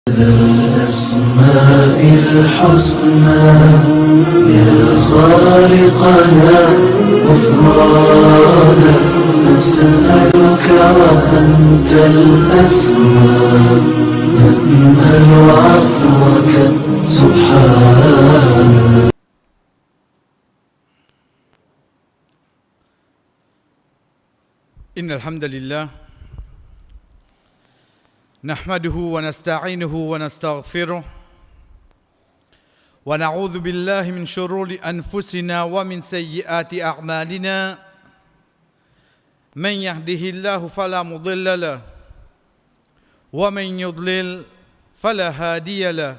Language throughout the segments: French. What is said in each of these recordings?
الأسماء الحسنى يا خالقنا غفرانا نسألك وأنت الأسماء نأمل عفوك سبحانك. إن الحمد لله نحمده ونستعينه ونستغفره ونعوذ بالله من شرور أنفسنا ومن سيئات أعمالنا من يهده الله فلا مضل له ومن يضلل فلا هادي له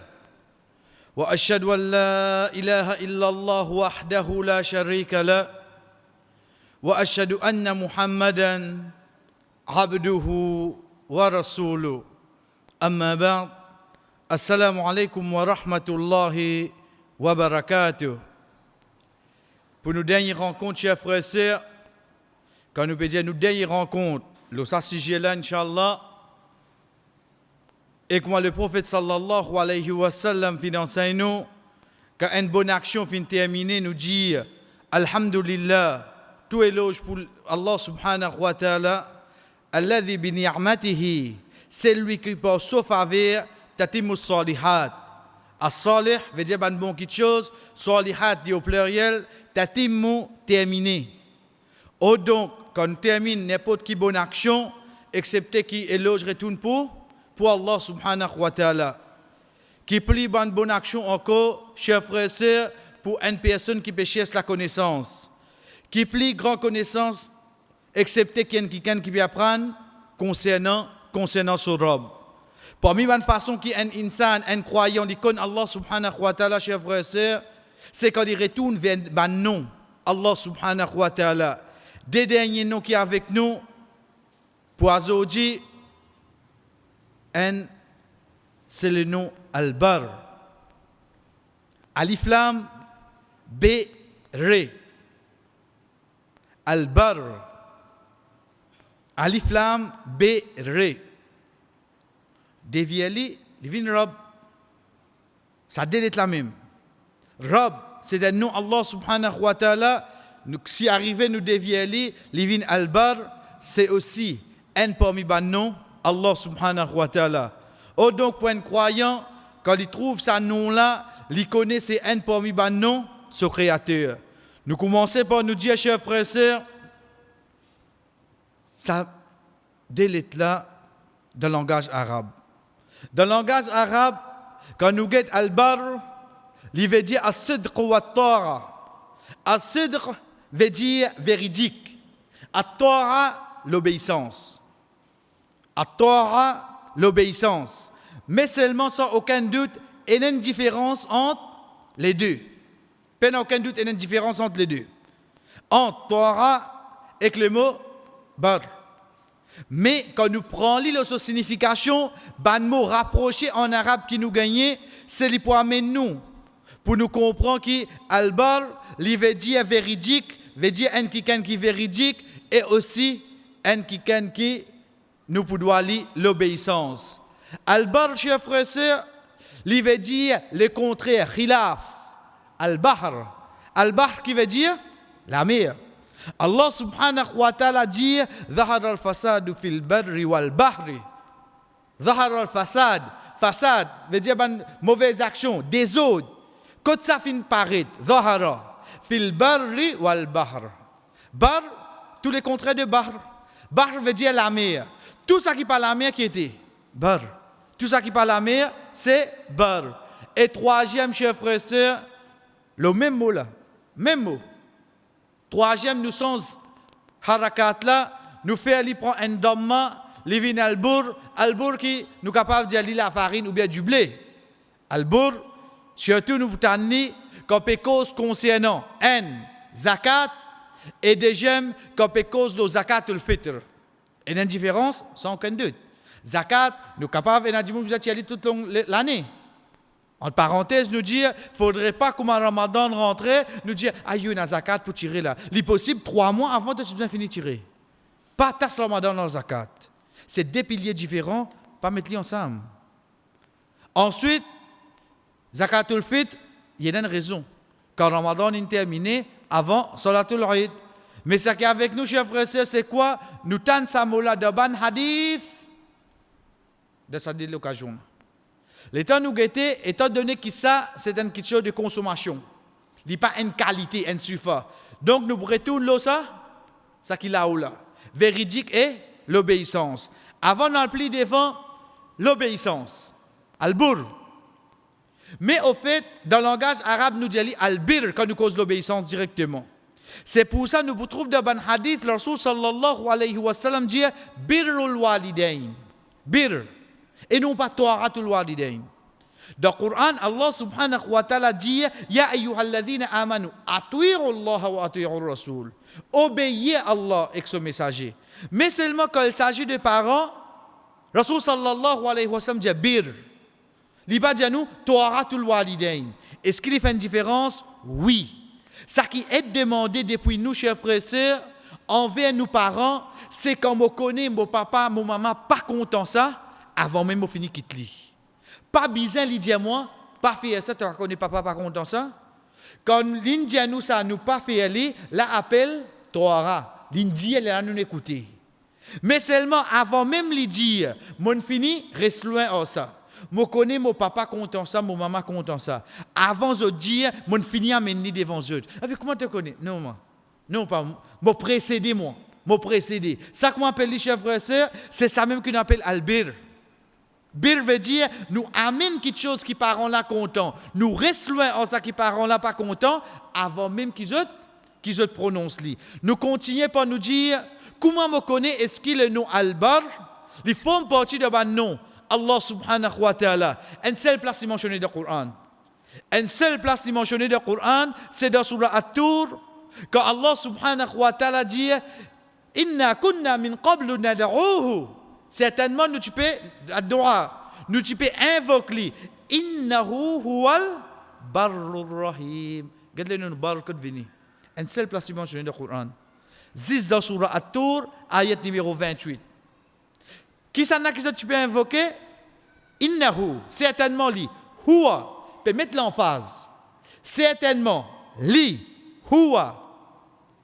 وأشهد أن لا إله إلا الله وحده لا شريك له وأشهد أن محمدًا عبده ورسوله أما بعد السلام عليكم ورحمة الله وبركاته. Pour nos dernières rencontres, chers frères et sœurs, quand nous pouvons dire nos dernières rencontres, le sujet là, Inch'Allah, et comme le prophète sallallahu alayhi wa sallam fin enseigne nous, quand une bonne action fin terminée, nous dit Alhamdulillah, tout éloge pour Allah subhanahu wa ta'ala, alladhi bi ni'matihi, c'est lui qui par sa faveur tatimus salihat. As-salih veut dire une bonne chose, salihat dit au pluriel, tatimu terminé. Ou donc, quand on termine n'importe quelle bonne action, excepté qui éloge retourne pour Allah subhanahu wa ta'ala. Qui plie une bonne action encore, chers frères et sœurs, pour une personne qui peut chercher la connaissance. Qui plie grande connaissance, excepté quelqu'un qui peut apprendre concernant son robe. Parmi une façon qui un insan, un croyant, qui connaît Allah subhanahu wa ta'ala, chers frères et sœurs, c'est quand il retourne vers le nom, Allah subhanahu wa ta'ala. Des derniers noms qui sont avec nous, pour aujourd'hui, c'est le nom Al-Bar. Alif Lam B-Re. Al-Bar. Alif Lam B-Re. Dévier livin Rob. Ça délite la même. Rob, c'est un nom Allah subhanahu wa ta'ala. Si arrivé nous dévier livin Al-Bar, c'est aussi un parmi les noms Allah subhanahu wa ta'ala. Oh donc pour un croyant, quand il trouve ce nom-là, il connaît c'est un parmi les noms, ce créateur. Nous commençons par nous dire, chers frères et sœurs, ça délite là dans le langage arabe. Dans le langage arabe, quand nous guettons al-bar, il veut dire as-sidq wa at-ta'a. As-sidq veut dire véridique. At-ta'a, l'obéissance. At-ta'a, l'obéissance. Mais seulement sans aucun doute, il y a une différence entre les deux. Il n'y a aucun doute, il y a une différence entre les deux. Entre ta'a et le mot bar. Mais quand nous prenons sa signification, le mot rapproché en arabe qui nous gagne, c'est lui pour amener nous. Pour nous comprendre que al-bar, il veut dire véridique, veut dire un quelqu'un qui est véridique, et aussi un quelqu'un qui nous doit l'obéissance. Al-bar, chers frères et sœurs, il veut dire le contraire, khilaf. Al-Bahr. Al-Bahr qui veut dire la mer. Allah subhanahu wa ta'ala dit Zahar al-fasad fil barri wal bahri. Zahar al-fasad. Fasad veut dire une mauvaise action, désordre. Quand ça finit par être, Zahara fil barri wal bahr. Bar, tous les contraires de Bahr. Bahr veut dire la mer. Tout ça qui parle la mer qui était Bar. Tout ça qui parle la mer, c'est Bar. Et troisième, chers frères et sœurs, le même mot là, même mot. Troisième, nous sommes harakat là, nous fait aller prendre un damma, les vins al-bour qui nous capable d'y aller la farine ou bien du blé. Al-bour, surtout nous tanni quand cause concernant un zakat et deuxième quand cause de zakat ou le fitr. Et une différence sans aucun doute. Zakat, nous capables de nous y aller toute l'année. En parenthèse, nous dire, il ne faudrait pas comme un Ramadan rentrer, nous dire, il y a une zakat pour tirer là. Il est possible 3 mois avant de bien finir de tirer. Pas tasse Ramadan dans le zakat. C'est 2 piliers différents, pas mettre les ensemble. Ensuite, Zakatul Fitr, il y a une raison. Quand Ramadan est terminé, avant Salatul Eid. Mais ce qui est avec nous, chers frères et sœurs, c'est quoi? Nous tenons ça mola de ban hadith de cette occasion. L'état nous guetter, étant donné que ça, c'est une question de consommation. Il n'est pas une qualité, une suffisance. Donc, nous retournons ça qu'il a là. Véridique est l'obéissance. Avant, on a pris devant l'obéissance. Al-Bur. Mais au fait, dans le langage arabe, nous disons Al-Bir quand nous causons l'obéissance directement. C'est pour ça que nous trouvons dans un hadith, le Rasul sallallahu alayhi wa sallam dit Birrul walidain. Bir. Et non pas Ta'atul walidain. Dans le Coran, Allah subhanahu wa ta'ala dit Ya ayyuhalladhina amanu, ati'u Allah wa ati'u Rasul. Obéissez à Allah et son messager. Mais seulement quand il s'agit de parents, Rasul sallallahu alayhi wa sallam dit Bir. Il ne dit pas nous Ta'atul walidain. Est-ce qu'il fait une différence? Oui. Ce qui est demandé depuis nous, chers frères et sœurs, envers nos parents, c'est quand on connaît mon papa, mon maman, pas content ça, avant même de finir quitter lui. Pas besoin de dire moi, pas faire ça, tu connais papa, pas content ça. Quand l'Indien nous ça, nous pas faire aller, là appelle Torah. L'Indien elle a nous écouter. Mais seulement avant même de dire, mon fini, reste loin de ça. Moi connais mon papa content ça, mon maman content ça. Avant de dire, mon fini à mener devant eux. Avec comment tu connais? Non, moi. Non, pas moi. Moi précédé moi. Moi précédé. Ça qu'on appelle les chers frères et sœurs, c'est ça même qu'on appelle Al-Bir. Bir veut dire, nous amène quelque chose qui parent là content. Nous reste loin en ça qui parent là pas content, avant même qu'ils autres prononcent li. Nous continuons par nous dire, comment me connaît est-ce qu'il est le nom Al-Bar? Ils font partie de ban nom. Allah subhanahu wa ta'ala. Une seule place est mentionnée dans le Coran. Une seule place est mentionnée dans le Coran, c'est dans Surah At-Tur, quand Allah subhanahu wa ta'ala dit Inna kunna min qablu nad'uhu. Certainement, nous tu peux adorer, nous tu peux invoquer. Innahu huwal barrur rahim. Regardez-nous le bar que vini. Une seule place est mentionnée dans le Coran. Zis dans Surah At-Tur, ayat numéro 28. Qui s'en a qui tu peux invoquer? Innahu, certainement li. Huwa, peut mettre l'emphase. Certainement, li, huwa.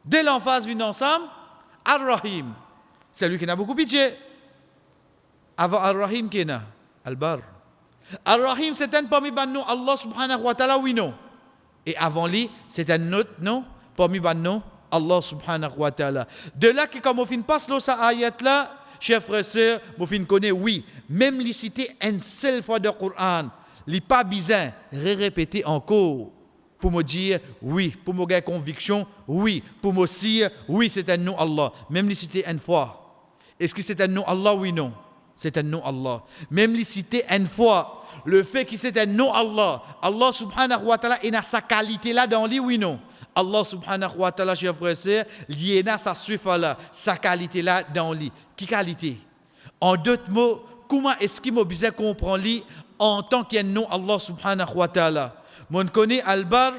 Dès l'emphase vient ensemble, Ar-Rahim. C'est lui qui n'a beaucoup pitié. Avant Ar-Rahim, qui est là? Al-Bar. Ar-Rahim, c'est un parmi les noms Allah subhanahu wa ta'ala, oui, non. Et avant lui, c'est un autre nom, parmi les noms Allah subhanahu wa ta'ala. De là que, comme on finit pas ce ayat-là, chers frères et sœurs, vous connaissez, oui, même les citer une seule fois dans le Coran, il n'est pas besoin de répéter encore pour me dire oui, pour me gagner conviction, oui, pour me dire oui, c'est un nom Allah. Même les citer une fois. Est-ce que c'est un nom Allah? Oui, non. C'est un nom Allah. Même les citer une fois, le fait que c'est un nom Allah, Allah subhanahu wa ta'ala, il a sa qualité là dans lui, oui, non. Allah subhanahu wa ta'ala, chers frères et sœurs, il a sa sufa là, sa qualité là dans lui. Qui qualité? En d'autres mots, comment est-ce qu'il m'a besoin de comprendre lui en tant qu'un nom Allah subhanahu wa ta'ala? Mon connaît Al-Bar,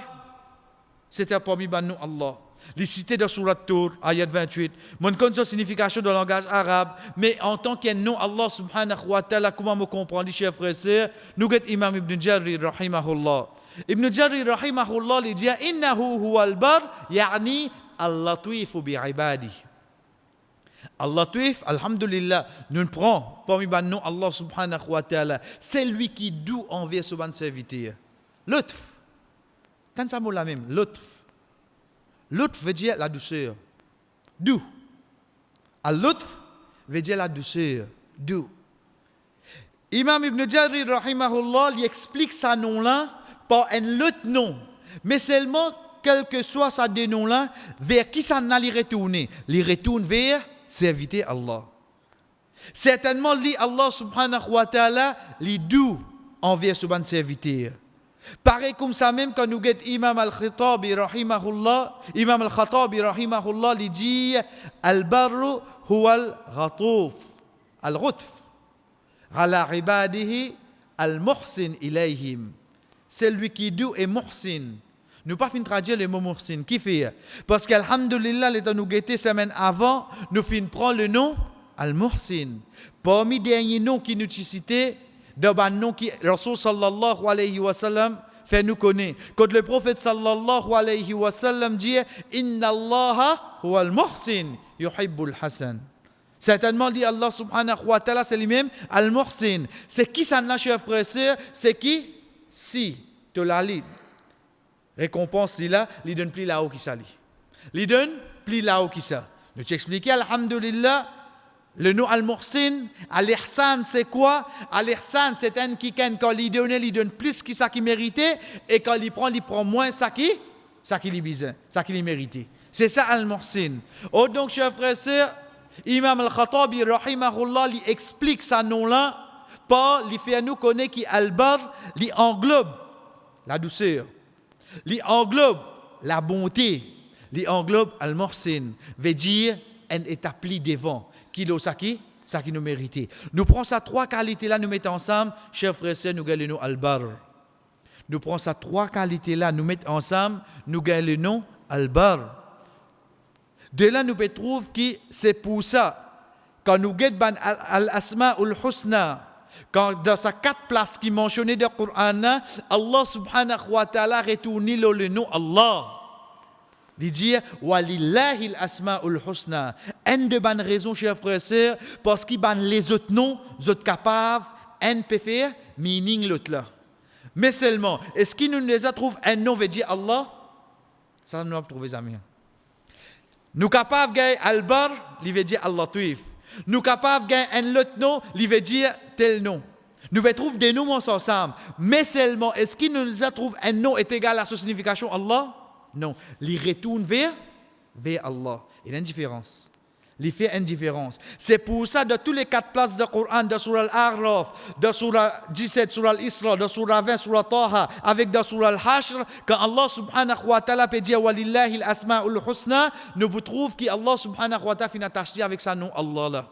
c'était parmi les noms Allah. Les cités de Surat Tur, ayat 28. Mon connaît sa signification dans le langage arabe, mais en tant qu'un nom Allah subhanahu wa ta'ala, comment me comprendre, chers frères et sœurs? Nous avons Imam Ibn Jarir, rahimahullah. Ibn Jarir, rahimahullah, il dit Innahu huwa al-bar, yani al-latif bi'ibadi. Al-latif, alhamdulillah, nous prenons parmi les noms Allah subhanahu wa ta'ala. C'est lui qui doux envers son serviteur. L'utf. Quand ça mot la même, l'utf. L'utf veut dire la douceur. Doux. Al-lutf veut dire la douceur. Doux. Imam Ibn Jarir, rahimahullah, il explique ce nom-là par un autre nom. Mais seulement, quel que soit ce nom-là, vers qui ça n'a les retourner? Les retourne vers serviteur Allah. Certainement, Allah subhanahu wa ta'ala, les doux envers ce bon serviteur. Pareil comme ça même quand nous guettons Imam al-Khatabi rahimahullah, Imam al-Khatabi rahimahullah, il dit Al-Barru huwa al-Ghatuf, al-Ghutf, ala ibadihi al-Muhsin ilayhim. C'est lui qui doux et Muhsin. Nous pas fin traduire le mot Muhsin. Qui fait? Parce qu'alhamdulillah, les temps nous guetter semaine avant, nous fin prendre le nom Al-Muhsin. Parmi les derniers noms qui nous cités, de nom qui Rasul sallallahu alayhi wa sallam fait nous connaître. Quand le prophète sallallahu alayhi wa sallam dit Inna Allah huwa al-muhsin yuhibbul hasan. Certainement dit Allah subhanahu wa ta'ala, c'est lui-même al-muhsin. C'est qui ça n'a chers frères et sœurs? C'est qui? Si, te la lit. Récompense, si là, il donne plus là-haut qui ça lit. Il donne plus là-haut qui ça. Nous t'expliquer, alhamdulillah, le nom al-muhsin, al-ihsan, c'est quoi? Al-ihsan, c'est un qui, quand il donne plus que ça qui méritait, et quand il prend moins ça qui lui besoin, ça qui lui méritait. C'est ça al-muhsin. Oh, donc, chers frères et sœurs, Imam al-Khattabi, rahimahullah, il explique ça nom-là, par il fait nous connaître qui al-bar, il englobe la douceur, il englobe la bonté, il englobe al-muhsin, veut dire un établi devant, qui nous mérite. Nous prenons ces trois qualités-là, nous mettons ensemble, chers frères et sœurs, nous gagnons le nom al-bar. Nous prenons ces trois qualités-là, nous mettons ensemble, nous gagnons le nom al-bar. De là, nous trouvons que c'est pour ça, quand nous gagnons al-asma ul-husna, quand dans ces quatre places qui mentionnaient dans le Coran, Allah subhanahu wa ta'ala retourne le nom Allah. Il dit Walillahi al-asma'ul husna. Une de bonnes raisons, chers frères et sœurs, parce qu'ils ban les autres noms, les autres capables, un peut faire meaning l'autre là. Mais seulement, est-ce qu'il nous les a trouvé un nom veut dire Allah? Ça nous a trouvé ça mieux. Nous capables de gagner al-bar, il veut dire Allah tuif. Nous capables de gagner un autre nom, il veut dire tel nom. Nous pouvons trouver des noms ensemble. Mais seulement, est-ce qu'il nous a trouvé un nom est égal à sa signification Allah? Non, il retourne vers Allah. Il y a une différence. Il fait une différence. C'est pour ça, de toutes les quatre places du Coran, de Surah Al-A'raf, de Surah 17, Surah Al-Isra, de Surah 20, Surah Taha, avec de Surah Al-Hashr, quand Allah subhanahu wa ta'ala peut dire Walillahi al-asma'ul husna, nous trouvons qu'Allah subhanahu wa ta'ala finit attaché avec sa nom Allah là.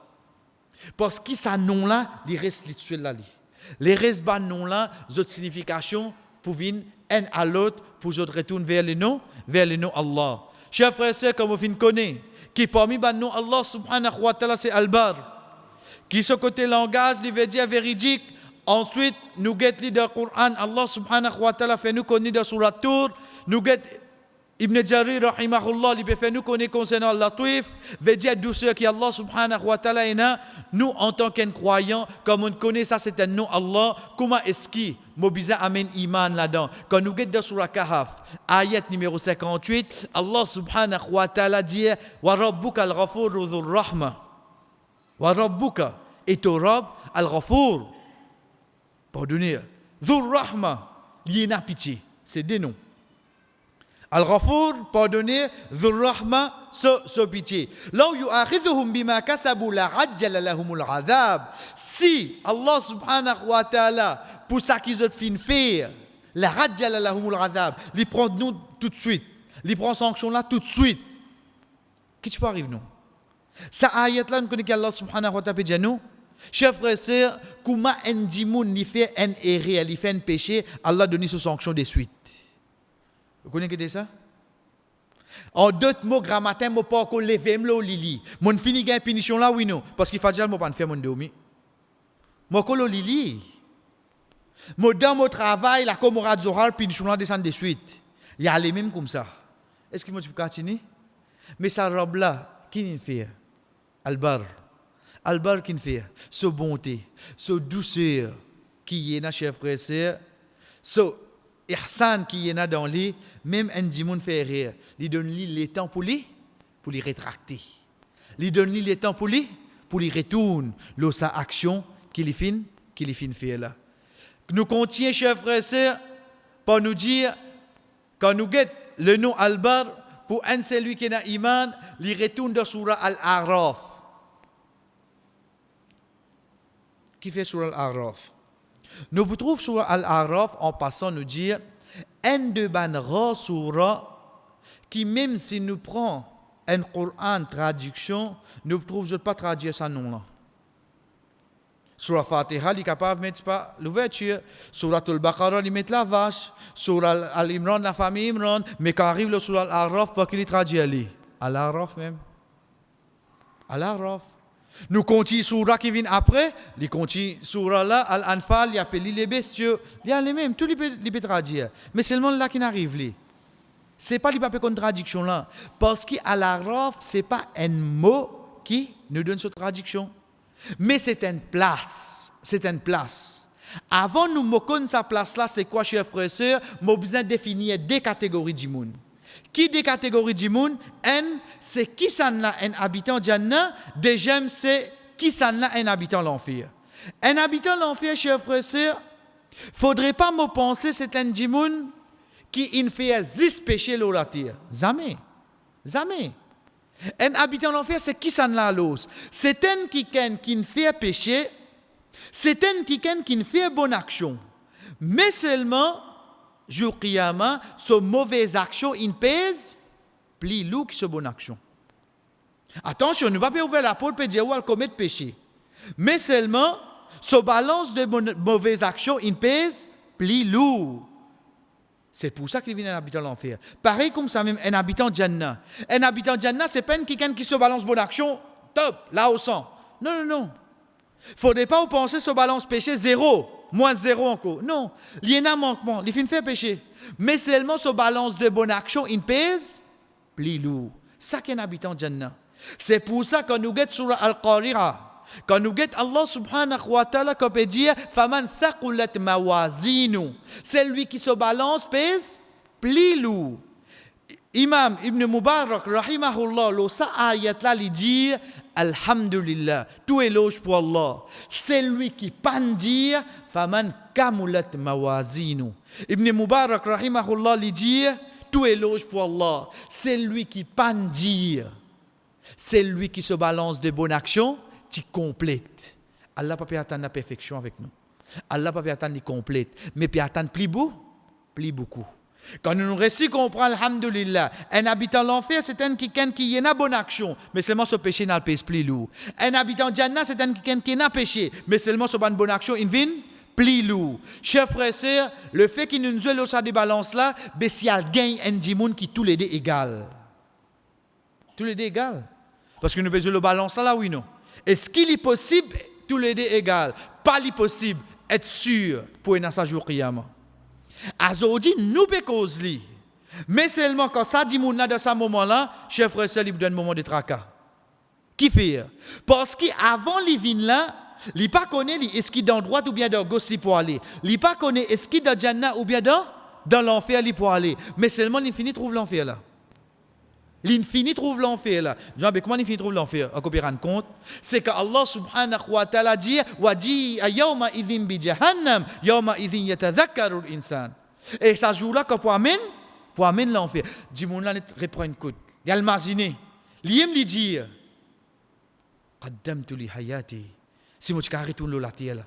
Parce que ce nom-là, il reste là. Les restes de nom-là, d'autres significations pour venir un à l'autre, pour autres retourner vers le nom Allah. Chers frères et sœurs, comme vous connaissez, qui parmi les noms Allah subhanahu wa ta'ala, c'est Al-Bar. Qui ce côté langage, il veut dire véridique. Ensuite, nous guettons dans le Coran, Allah subhanahu wa ta'ala fait nous connaître dans Surah Tur. Nous guettons Ibn Jarir, rahimahullah, il peut faire nous connaître concernant Allah Tuif, veut dire douceur qui Allah subhanahu wa ta'ala est là. Nous, en tant qu'un croyant, comme on connaît ça, c'est un nom Allah. Comment est-ce qu'il Mobisa amène iman là-dedans? Quand nous guettons dans Surah Kahf, ayat numéro 58, Allah subhanahu wa ta'ala dit Wa rabbuka al-ghafur dhur rahma. Wa rabbuka et ton Rabb al-ghafur. Pardonnez. Dhur rahma. Il y a pitié. C'est des noms. Al-Ghafur, pardonner, Dhur Rahma, so pitié. Law yu'akhidhuhum bima kasabu la ajjala lahumul azab. Si Allah subhanahu wa ta'ala, pour ça qu'ils ont fin faire, la ajjala lahumul azab, il prend nous tout de suite. Il prend sanction là tout de suite. Qu'est-ce qui peut arriver nous? Ça ayat là, nous connaissons qu'Allah subhanahu wa ta'ala dit nous. Chers frères et sœurs, comment un dimoun n'y fait un erreur, il fait un péché, Allah donne sa sanction de suite. Vous connaissez ça? En d'autres mots, grammatin, je ne peux pas lever le lili. Je finis une punition là, oui, non. Parce qu'il faut déjà pas faire mon domi. Je peux le lili. Dans mon travail, la camarade Zohar, punition là descend de suite. Il y a les mêmes comme ça. Est-ce que je peux continuer? Mais ça robe là, qui ne fait? Al-Bar. Al-Bar qui ne fait? Ce bonté, ce douceur qui est là, chers frères et sœurs. Ihsan qui est là dans lui, même un dimoun fait rire. Il donne lui le temps pour lui rétracter. Il donne lui le temps pour lui retourner sa action qu'il fin faire là. Nous continuons, chers frères et sœurs, pour nous dire, quand nous guettons le nom Al-Bar, pour un celui qui a iman, il retourne dans Surah Al-A'raf. Qui fait Surah Al-A'raf? Nous trouvons sur Al-A'raf en passant nous dire un de ban surah qui même si nous prenons un Coran traduction, nous ne trouvons pas traduire ça nom là. Surah Fatiha, il est capable de mettre pas l'ouverture. Surah Al-Baqarah, il met la vache. Surah Al-Imran, la famille Imran. Mais quand arrive le Surah Al-A'raf, il faut qu'il traduise ali. Al-A'raf même. Al-A'raf. Nous continuons surah qui vient après, les continuent surah là, Al-Anfal, il appelle les bestiaux, il y a les mêmes, tous les peut traduire. Mais seulement là qui n'arrive là. Ce n'est pas les papiers contradiction là. Parce qu'Al-Araf, ce n'est pas un mot qui nous donne cette traduction. Mais c'est une place. C'est une place. Avant nous me connaître sa place là, c'est quoi, chers frères et sœurs? Nous besoin définir deux catégories du monde. Qui des catégories du monde? Un, c'est qui s'en là un habitant Jannah. Deuxième, c'est qui s'en là un habitant l'enfer. Un habitant l'enfer, chers frères et sœurs, faudrait pas me penser c'est un du monde qui ne fait 10 péchés l'eau la terre. Jamais. Jamais. Un habitant l'enfer, c'est qui s'en là l'os. C'est un qui ne fait péché. C'est un qui ne fait bonne action. Mais seulement, jour Qiyamah, ce mauvaise action, il pèse plus lourd que ce bonne action. Attention, ne va pas ouvrir la porte et dire où elle commet péché. Mais seulement, ce balance de mauvaise action, il pèse plus lourd. C'est pour ça qu'il vient un habitant de l'enfer. Pareil comme ça même, un habitant de Jannah. Un habitant de Jannah, c'est pas quelqu'un qui se balance bonne action, top, là au sang. Non, non, non. Il ne faudrait pas vous penser se balance péché zéro, moins zéro encore. Non, il y a un manquement, il finit faire péché. Mais seulement se balance de bonne action, il pèse plus lourd. Ça qu'est un habitant de Jannah. C'est pour ça que nous guettons sur Al-Qari'ah. Quand nous guettons Allah subhanahu wa ta'ala, comme peut dire, Faman thaqulat mawazinu. C'est lui qui se balance, pèse plus lourd. Imam Ibn Mubarak, rahimahullah, le ayat là, il dit Alhamdulillah, tout éloge pour Allah. C'est lui qui peut dire Faman kamulat mawazinu. Ibn Mubarak, rahimahullah, il dit tout éloge pour Allah. C'est lui qui peut dire. C'est lui qui se balance de bonnes actions, qui complète. Allah ne peut pas attendre la perfection avec nous. Allah ne peut pas attendre la complète. Mais peut attendre plus beaucoup. Quand nous réussissons à comprendre, alhamdulillah, un habitant de l'enfer, c'est un qui a une bonne action, mais seulement ce péché n'a pas plus lourd. Un habitant de Jannah, c'est un qui a péché, mais seulement ce bonne action, il vient plus lourd. Chers frères et sœurs, le fait qu'il nous ait sur des balances là, ben si elle gagne un dimoun qui tous les deux égal. Tous les deux égal. Parce que nous besoin le balance là, oui non. Est-ce qu'il est possible tous les deux égal? Pas possible être sûr pour un sa jour Qiyamah. Azodi nous peut causer. Mais seulement quand ça dit moun dans ce moment-là, chef frère il donne un moment de tracas. Qui fait? Parce qu'avant les vignes là, il pas connaît est-ce qu'il dans droite ou bien dans gauche pour aller. Il pas connaît est-ce qu'il dans Jannah ou bien dans l'enfer pour aller. Mais seulement l'infini trouve l'enfer là. L'infini trouve l'enfer là. Comment l'infini trouve l'enfer? On peut rendre compte. C'est que Allah subhanahu wa ta'ala dit Wadi yawma idhin bi jahannam, yawma idhin yatadhakkaru al-insan. Et ça joue là pour amener l'enfer. Dis-moi là, reprend une côte. Il y a le marginé. L'yem lui dit Qaddamtu li hayati. Si moi je retourne la terre là.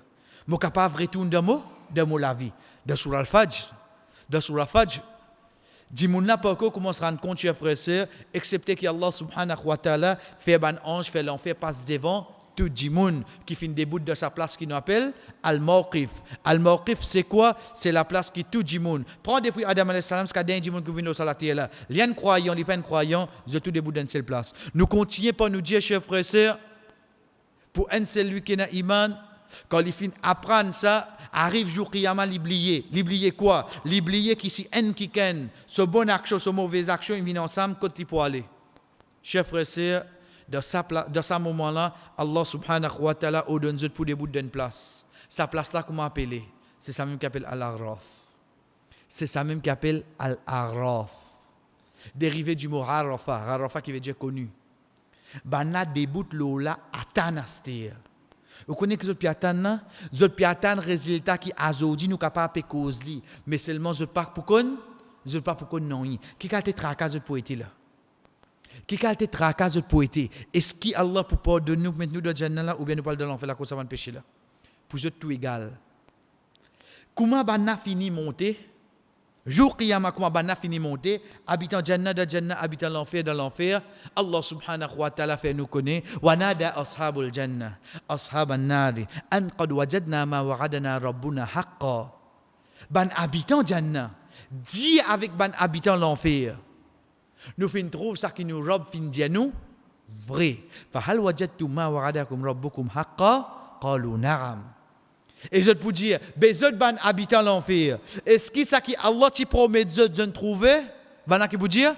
Moi capable retourner de la vie. De sur al-Fajr. De sur al-Fajr. Dis-moi n'a pas encore comment se rendre compte, chers frères et sœurs, excepté qu'Allah subhanahu wa ta'ala fait un ange, fait l'enfer, passe devant tout le monde qui finit des bouts de sa place qui nous appelle Al-Mawqif. Al-Mawqif, c'est quoi? C'est la place qui tout le monde. Prends depuis Adam alayhi salam, ce qu'il y a des gens qui viennent au salatier là. Il y a un croyant, il n'y a pas un croyant, ils ont tous des bouts d'une seule place. Nous continuons par nous dire, chers frères et sœurs, pour un seul lui qui a iman, quand il finit apprendre ça, arrive jour Qiyamah, l'oublier quoi? L'oublier qui si un qui ken, ce bonne action, ce mauvaise action, ils viennent ensemble, côté il peut aller. Chers frères et sœurs, dans ce moment-là, Allah subhanahu wa ta'ala a donné pour des bouts d'une place. Sa place-là, comment appeler? C'est ça même qui appelle Al-Araf. C'est ça même qui appelle Al-Araf. Dérivé du mot Arafa, Arafa qui veut dire connu. Bana des bouts là à Tanastir. Vous connaissez que les piatans, résultat qui azodi nous capable de causer, mais seulement je pas pour qu'on non. Qui a été tracas de poété là? Qui a été tracas de poété? Est-ce qu'Allah pour pardonner nous mettre nous dans Jannah là ou bien nous parle de l'enfer là qu'on s'en péché là? Pour eux tout égal. Comment banna fini monter? Jour Qiyamah, comment banna fini monter? Habitant Jannah dans Jannah, habitant l'enfer dans l'enfer. Allah subhanahu wa ta'ala fait nous connaître. Wa nada ashabul jannah, ashaban nari, an qad wajadna ma wa'adana rabbuna haqqan. Ban habitant Jannah, dit avec ban habitant l'enfer. Nous fin trouve ça qui nous robe fin dire nous, vrai. فَهَلْ وَجَدْتُمْ مَا وَعَدَكُمْ رَبُّكُمْ حَقًّا قَالُوا نَعَمْ. Et je peux dire, les autres ban habitants l'enfer. Est-ce que ça qui Allah t'y promet de ne trouver? Voilà qui peut dire?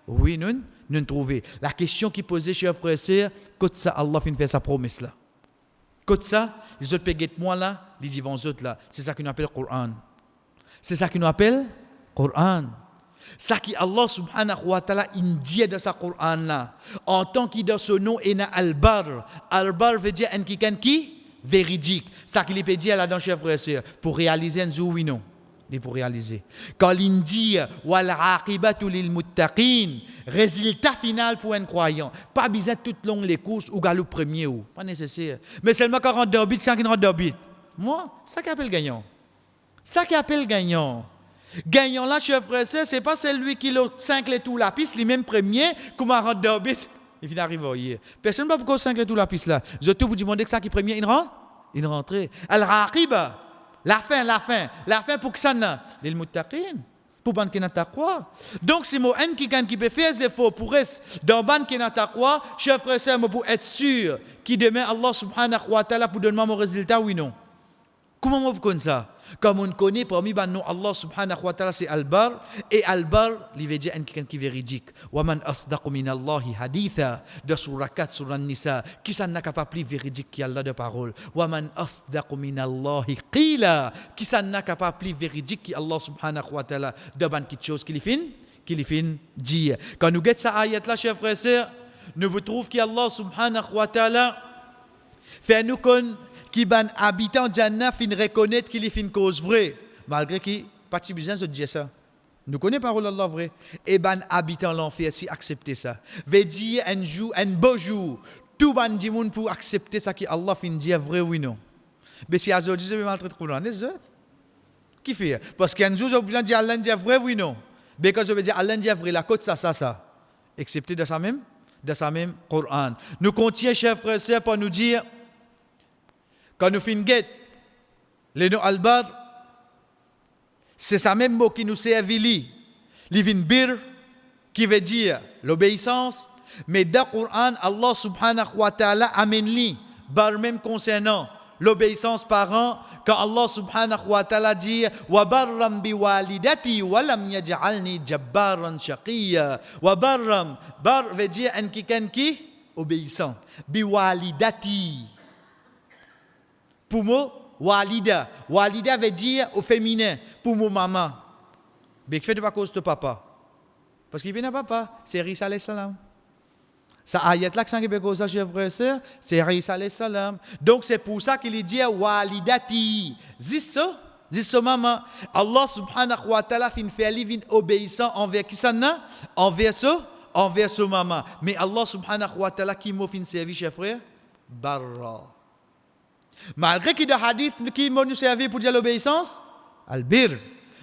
Oui, nous trouver. La question qui posait chez frère et sœur, quand ça Allah fin faire sa promesse là. Quand ça, les autres peuvent moi là, les vont autres là. C'est ça qu'on appelle Coran. C'est ça qu'on appelle Coran. Ça qui Allah subhanahu wa ta'ala dit dans sa Coran là. En tant qu'il dans son nom est Al-Bar. Al-Bar veut dire un qui véridique. Ça qu'il peut dire là-dedans, chers frères et sœurs, pour réaliser un jour, oui, non. Mais pour réaliser. Quand il dit, wal aqibatu lil muttaqin, résultat final pour un croyant. Pas besoin de toutes longues les courses ou galop premier ou. Pas nécessaire. Mais seulement 42 bits, 52 bits. Moi, ça qui appelle gagnant. Ça qui appelle gagnant. Gagnant là, chers frères et sœurs, c'est pas celui qui a 5 les tout la piste, les mêmes premiers, comme à 42 bits. Il vient d'arriver. Personne ne va pourquoi 5 les tout la piste là. Je te vous demande que ça qui premier, il rentre. Il rentre. Al-Raqiba. La fin pour que ça n'a. Les muttaqin. Pour ban qui n'a pas quoi. Donc, c'est moi qui peut faire des efforts pour rester dans ban qui n'a pas quoi. Chers frères et sœurs, pour être sûr qui demain Allah subhanahu wa ta'ala pour donner mon résultat, oui non. Comment vous connaissez ça? Comme on connaît parmi ben non Allah subhanahu wa ta'ala c'est Al-Bar et Al-Bar il veut dire quelqu'un qui est véridique. Wa man asdaqu min Allahi haditha de surah 4 surah Nisa qui ça n'a pas plus véridique qu'Allah de parole. Wa man asdaqu min Allahi qila qui ça n'a pas plus véridique qu'Allah subhanahu wa ta'ala de ban quelque chose qu'il fin dit. Quand nous guettons cette ayat là chers frères et sœurs, nous vous trouvons qu'Allah subhanahu wa ta'ala fait nous connaître qui ban habitant Jannah fin reconnaître qu'il est une cause vraie malgré qu'il pas de besoin de dire ça. Nous connaissons parole Allah vrai et ban habitant l'enfer si accepter ça. Veut dire un jour un beau jour tout ban du monde pour accepter ça qui Allah fin dire vrai oui non. Mais si Azor dit c'est maltraite Coran n'est-ce qui fait parce qu'un jour j'ai besoin de dire Allah dit vrai oui non. Mais quand je veux dire Allah dit vrai la côte ça accepter de ça même Coran. Nous continuons chers frères et sœurs pour nous dire quand nous finissons les noms Al-Bar, c'est ça même mot qui nous servi, l'ivin bir, qui veut dire l'obéissance, mais dans le Coran, Allah subhanahu wa ta'ala amène li, bar même concernant l'obéissance parents, quand Allah subhanahu wa ta'ala dit wa barram bi walidati wa lam yaj'alni jabbaran shaqiyya wa barram bar veut dire un qui obéissant bi walidati. Pour moi, walida. Walida veut dire au féminin. Pour moi, maman. Mais qui fait de pas cause de papa. Parce qu'il vient de papa. C'est Isa alayhi salam. Ça ayat là que ça est cause chers frères et sœurs, c'est Isa alayhi salam. Donc c'est pour ça qu'il dit walidati. Zisso maman. Allah subhanahu wa ta'ala fait livin obéissant envers qui ça n'a? Envers ce maman. Mais Allah subhanahu wa ta'ala qui m'a fait servir chers frères? Barra. Malgré qu'il y a des hadiths qui m'ont servi pour dire l'obéissance, al-bir.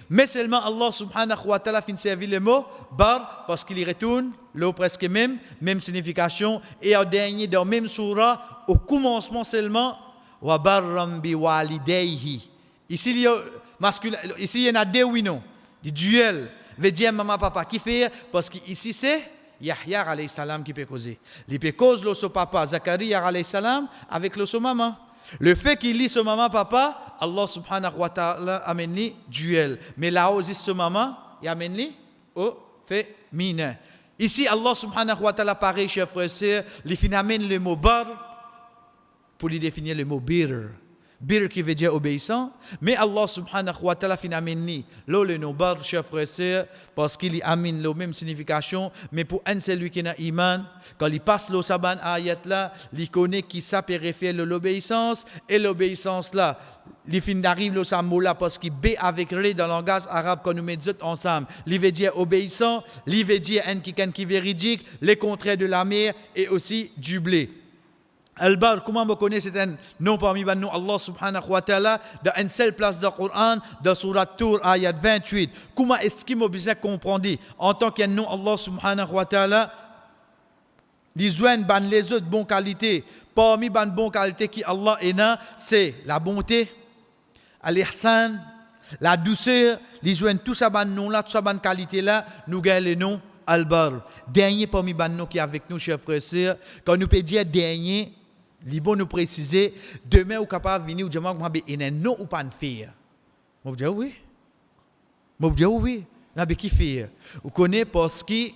Mais seulement Allah subhanahu wa ta'ala fin servi le mot bar parce qu'il y retourne l'eau presque même signification et au dernier dans même surah au commencement seulement wa barram bi walidayhi. Ici il y a masculin, ici il y en a deux oui non. Du duel veut dire maman papa qui fait parce que ici c'est Yahya alayhi salam qui peut causer. Il peut causer le son papa Zakaria alayhi salam avec le son maman. Le fait qu'il lit ce maman papa, Allah subhanahu wa ta'ala amène li duel. Mais là aussi ce maman, il amène li au féminin. Ici Allah subhanahu wa ta'ala pareil chers frères et sœurs, il amène le mot bar pour lui définir le mot bir. Bir qui veut dire obéissant, mais Allah subhanahu wa ta'ala fin amène li le nom bar chers frères et sœurs parce qu'il amène la même signification, mais pour un celui qui n'a iman, quand il passe le saban ayat là, il connaît qui ça peut référer l'obéissance et l'obéissance là, il fin d'arrive le mot là parce qu'il b avec ré dans le langage arabe quand nous mettons ensemble, il veut dire obéissant, il veut dire un qui véridique, les contraires de la mer et aussi du blé. Al-Bar, comment me connaît c'est un nom parmi les noms Allah subhanahu wa ta'ala dans une seule place dans le Coran, dans Surat Tour, ayat 28. Comment est-ce qu'il m'a besoin de comprendre en tant qu'un nom Allah subhanahu wa ta'ala, les joints ban les autres bonnes qualités, parmi les bonnes qualités qui Allah est là, c'est la bonté, l'ihsan, la douceur, les joints tout ça ban nom là, tout ça ban qualité là, nous gagnons le nom al-bar. Dernier parmi nous qui est avec nous, chers frères et sœurs, quand nous peut dire dernier, il faut nous préciser, demain, vous êtes capable de venir, ou dire, il y a non ou pas de faire. Je dis oui. Je dis oui. Mais qui fait? Vous connaissez parce que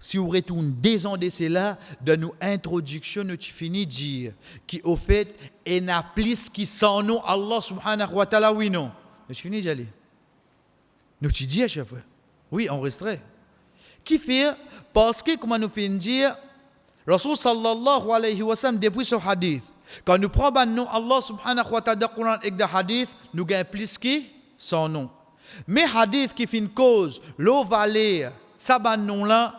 si vous retournez des ans de cela, dans nos introductions, nous finissons de dire qu'au fait, il y a plus qui sont nous, Allah subhanahu wa ta'ala, oui, non. Je finis d'aller. Nous te disons, chef. Oui, on resterait. Qui fait? Parce que, comment nous finissons de dire, Rasul sallallahu alayhi wa sallam, depuis ce hadith, quand nous prenons nous, Allah subhanahu wa ta'ala, Coran et le hadith, nous gagnons plus qui sont nous. Mais hadith qui fait une cause, l'eau valeur, ça ban nous là,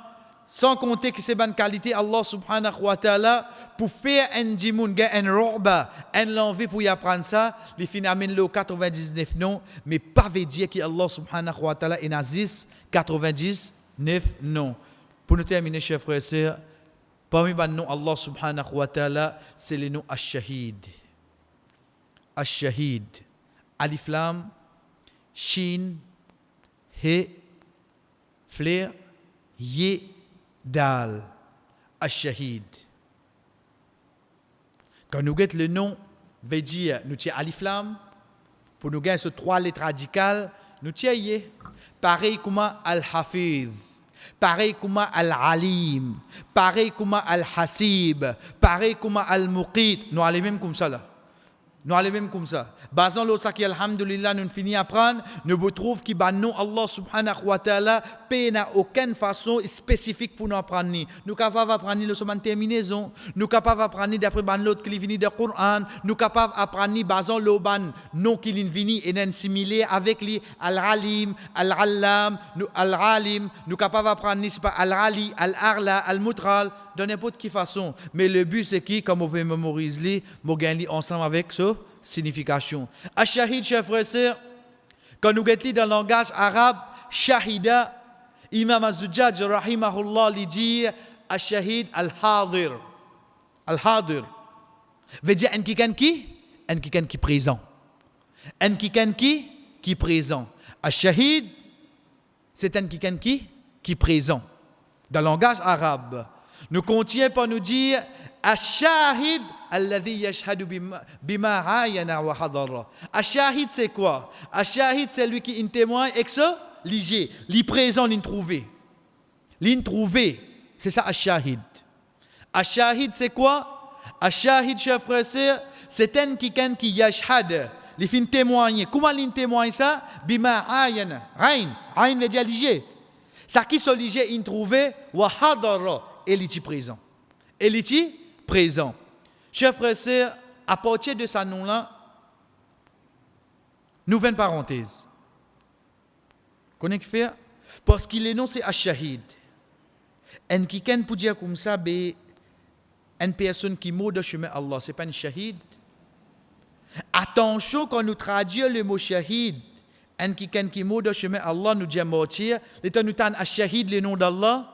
sans compter que c'est bonne qualité, Allah subhanahu wa ta'ala, pour faire un djimoun, un roba, un l'envie pour y apprendre ça, les fin amène le 99 non, mais pas veut dire que Allah subhanahu wa ta'ala est nazis 99 non. Pour nous terminer, chers frères et sœurs, parmi les noms Allah subhanahu wa ta'ala, c'est le nom Ash-Shahid. Ash-Shahid. Alif Lam, Shin, He, Flair, Ye, Dal. Ash-Shahid. Quand nous guettons le nom, veut dire nous tirons Alif Lam, pour nous gagner ces 3 lettres radicales, nous tirons Ye. Pareil comme Al-Hafiz. Pareil comme Al-Alim, pareil comme Al-Hasib, pareil comme Al-Muqit. Nous allons même comme ça là. Nous allons même comme ça. Basant l'autre qui, alhamdulillah, nous finissons à apprendre, nous trouvons que nous, Allah subhanahu wa ta'ala, n'a aucune façon spécifique pour nous apprendre. Nous sommes capables d'apprendre le semaine terminaison, nous sommes capables d'apprendre d'après l'autre qui vient du Coran, nous sommes capables d'apprendre basant l'autre nom qui vient et n'est similé avec les Al-Alim, Al-Allam, Al-Alim, nous sommes capables d'apprendre Al-Ali, Al-Arla, Al-Mutral, de n'importe quelle façon. Mais le but, c'est qui, comme on peut mémoriser, on gagne ensemble avec ça, signification. Ash-Shahid, chers frères et sœurs, quand nous regardons dans le langage arabe, Shahida, Imam Az-Zujjaj, rahimahullah, lui dit Ash-Shahid al-Hadir. Al-Hadir. Veut dire un qui présent. Un qui présent. Ash-Shahid, c'est un qui présent. Dans le langage arabe, nous continuons par nous dire Ash-Shahid alladhi yashhadu bima ayana wa hadara. Ash-Shahid c'est quoi? Ash-Shahid c'est lui qui est témoin et que ça, li présent, l'introuvé. L'introuvé, c'est ça Ash-Shahid. Ash-Shahid c'est quoi? Ash-Shahid, chers frères et sœurs, c'est un qui yashhad, li fin témoigner. Comment li témoigne ça? Bima ayana. Ayn veut dire lié. Ça qui sont liés, introuvé, wa hadara. Et il est présent. Et il est présent. Chers frères et sœurs, à partir de ce nom-là, nouvelle parenthèse. Connaissez ce qu'il fait? Parce qu'il est non, c'est Ash-Shahid. Et quelqu'un peut dire comme ça, une personne qui meurt de chemin Allah, ce n'est pas un shahid. Attention, quand nous traduisons le mot shahid, et quelqu'un qui meurt de chemin Allah nous dit mentir, l'état nous t'a Ash-Shahid, le nom d'Allah.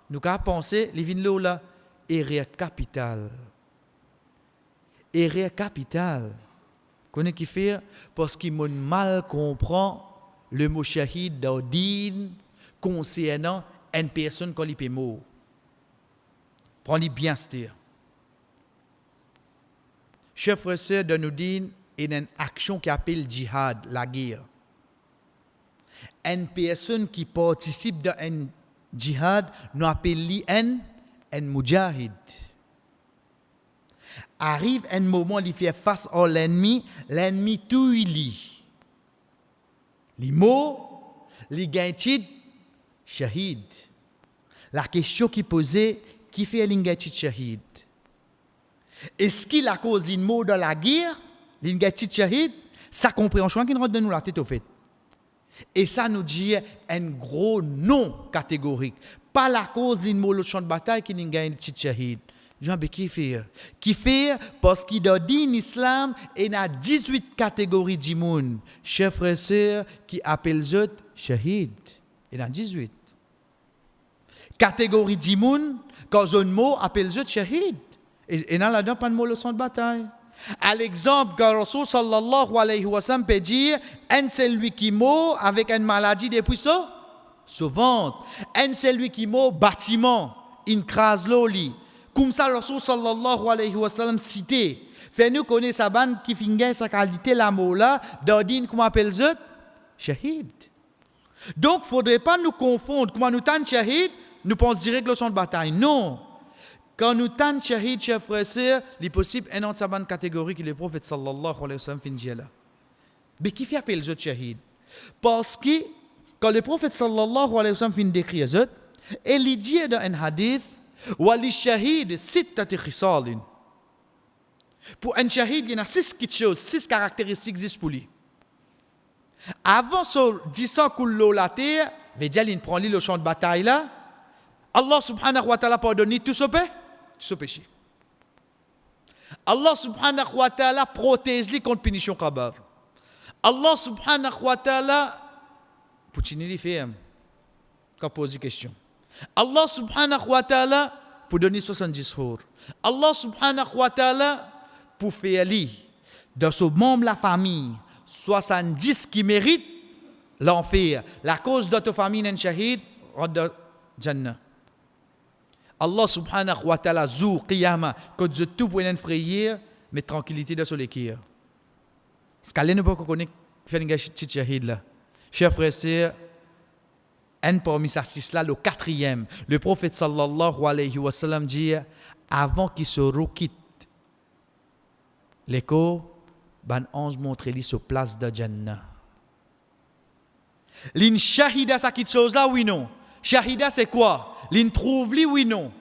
Nous avons pensé, les vignes là, erreur capitale. Erreur capitale. Connaissez qui fait? Parce qu'il m'a mal comprend le mot shahid d'Odin concernant une personne quand il est mort. Prenez bien ce chers frères et sœurs, dans nous dire, il y a une action qui appelle djihad, la guerre. Une personne qui participe dans un jihad, nous appelons un mujahid. Arrive un moment, il fait face à l'ennemi tout il lit. Les mots, les gagnent shahid. La question qui posait, qui fait l'ingati shahid? Est-ce qu'il a causé une mot dans la guerre, l'ingati shahid? Sa compréhension qui nous donne la tête au fait. Et ça nous dit un gros non catégorique. Pas la cause d'une mot le champ de bataille qui nous gagne le shahid. Jean-B qui fait? Qui fait parce qu'il a dit en islam, il y a 18 catégories de monde. Chers frères et sœurs qui appellent eux shahid. Il y en a 18. Catégorie de monde, quand un mot appelle eux shahid. Et là, là-dedans, pas de mot le champ de bataille. À l'exemple, quand Rasul sallallahu alayhi wa sallam peut dire, un c'est lui qui meurt avec une maladie depuis souvent, un celui qui mot bâtiment, in crase l'oli. Comme ça, le Rasul sallallahu alayhi wa sallam cité. Fait-nous connaître sa bande qui finit sa qualité, la mot là, d'ordine, comment appelle ça? Shahid. Donc, il ne faudrait pas nous confondre. Comment nous tente shahid, nous pensons direct le champ de bataille. Non. Quand nous tente shahid, chers frères et sœurs, il est possible une autre bande catégorie que le prophète sallallahu alayhi wa sallam finit là. Mais qui fait appeler le shahid? Parce que quand le prophète sallallahu alayhi wa sallam finit d'écrire ça, il dit dans un hadith, وَلِلشَّهِيدِ سِتَّةِ خِصَالٍ. Pour un shahid, il y a 6 choses, 6 caractéristiques existent pour lui. Avant ce 10 ans qu'il la terre, il prend le champ de bataille là, Allah subhanahu wa ta'ala pardonne tout ce péché. Allah subhanahu wa ta'ala protège lui contre punition kabar. Allah subhanahu wa ta'ala, pour tenir les fermes, quand pose une question. Allah subhanahu wa ta'ala pour donner 70 jours. Allah subhanahu wa ta'ala pour faire lui, dans ce membre de la famille, 70 qui méritent l'enfer. La cause de ta famille n'est shahid, rentre dans Jannah. Allah subhanahu wa ta'ala zou qiyama, quand je tout pour une frayeur, mais tranquillité dans le cœur. Ce qu'elle ne peut pas connaître, fait un petit shahid là. Chers frères et sœurs, un parmi ces 6 là, le 4e, le prophète sallallahu alayhi wa sallam dit, avant qu'il se requitte, l'écho, ban ange montre lui sur place de Jannah. L'in shahida ça quitte chose là, oui non. Shahida c'est quoi? L'in trouve lui, oui non.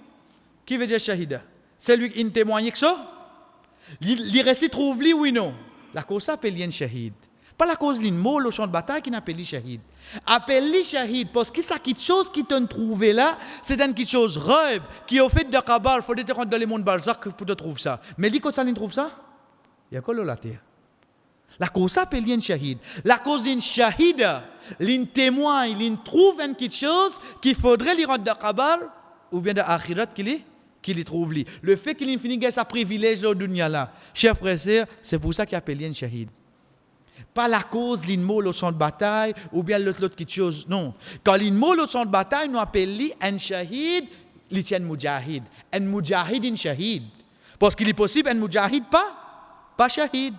Qui veut dire shahida? C'est lui qui témoigne que ça? L'in récit trouve lui, oui non. La cause s'appelle l'in shahid. Pas la cause l'in mot au champ de bataille qui n'appelle lui shahid. Appelle lui shahid parce que ça quitte chose qui t'en trouve là, c'est une petite chose rêve qui est au fait de kabar, il faut te rentrer dans le monde Balzac pour te trouver ça. Mais lui quand ça l'in trouve ça? Il y a quoi là la terre? La cause s'appelle l'in shahid. La cause l'in shahida, l'in témoigne, l'in trouve une petite chose qu'il faudrait lui rentrer dans kabar ou bien dans akhirat qu'il y trouve lui. Le fait qu'il finit sa privilège au dunya là, chers frères et sœurs, c'est pour ça qu'il appelle l'in shahid. Pas la cause l'inmol au champ de bataille ou bien l'autre quelque chose. Non. Quand l'inmol au champ de bataille, nous appelons un shahid, l'itien mujahid. Un mujahid, un shahid. Parce qu'il est possible, un mujahid pas shahid.